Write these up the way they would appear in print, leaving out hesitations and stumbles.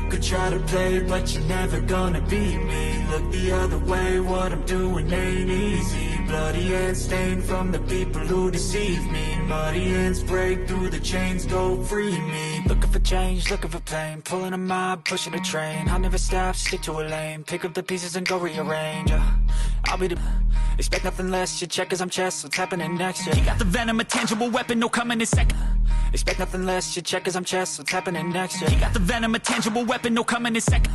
could try to play, but you're never gonna beat me. Look the other way, what I'm doing ain't easy. Bloody hands stained from the people who deceive me. Muddy hands break through the chains, go free me. Looking for change, looking for pain, pulling a mob, pushing a train. I'll never stop, stick to a lane, pick up the pieces and go rearrange. I'll be the... expect nothing less, you check as I'm chess, what's happening next, yeah. You got the venom, a tangible weapon, no coming in second. Expect nothing less, you check as I'm chess, what's happening next, yeah. You got the venom, a tangible weapon, no coming in second.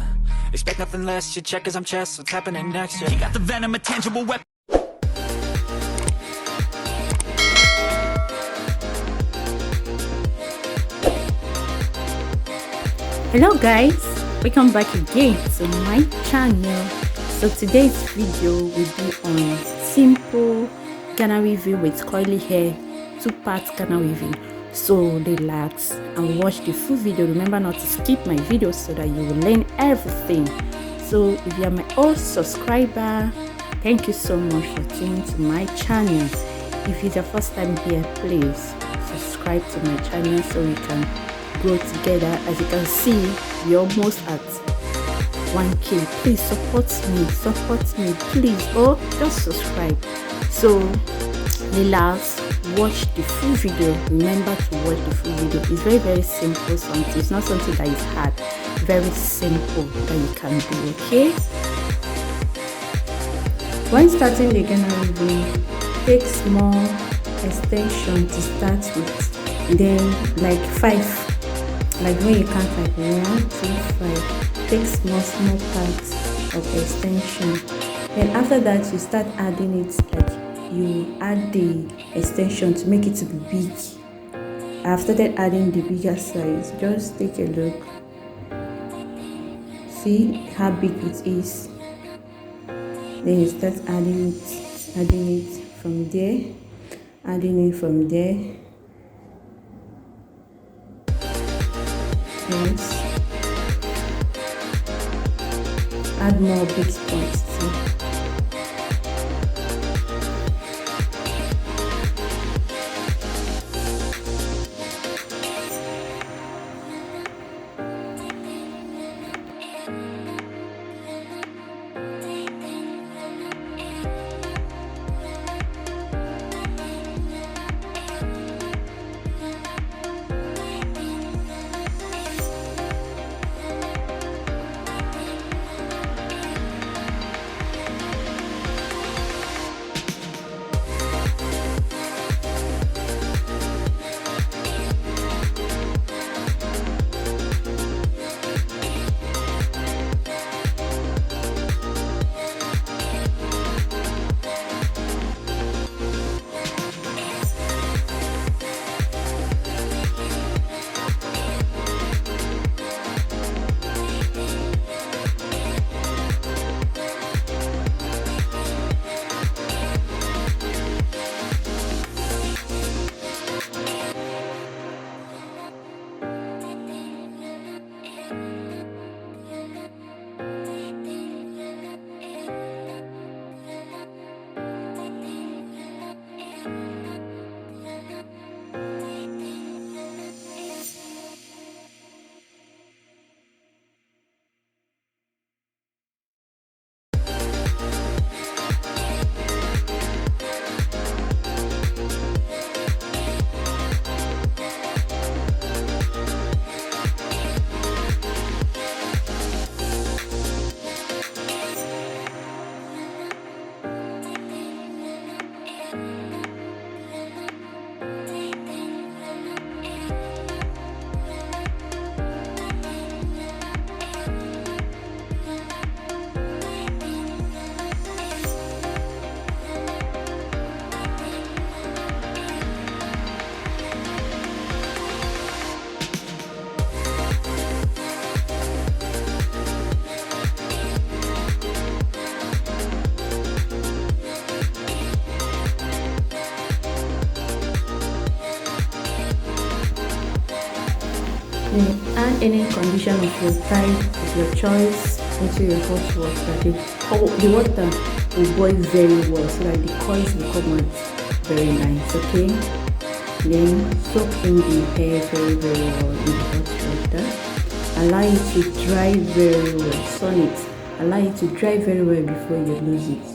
Expect nothing less, you check as I'm chess, what's happening next, yeah. You got the venom, a tangible weapon. Hello guys, welcome back again to my channel. So today's video will be on simple Ghana weaving with curly hair, 2-part Ghana weaving. So relax and watch the full video. Remember not to skip my videos so that you will learn everything. So if you are my old subscriber, thank you so much for tuning to my channel. If it's your first time here, please subscribe to my channel so we can grow together. As you can see, we're almost at 1k. Please support me, please. Oh, just subscribe. So relax, watch the full video. Remember to watch the full video. It's very, very simple something. It's not something that is hard. Very simple that you can do. Okay, when starting the Ghana weaving, take small extension to start with, then like 5. Like when you count like 1, 2, 5, take small parts of extension. Then after that, you start adding it. Like you add the extension to make it to be big. I've started adding the bigger size. Just take a look. See how big it is. Then you start adding it from there, adding it from there. Yes. Add more big spots too. Add any condition of your type of your choice into your hot water. The water will boil very well so that the coils will come out very nice. Okay, then soak in the hair very well in the hot water. allow it to dry very well. Sun it, allow it to dry very well before you lose it.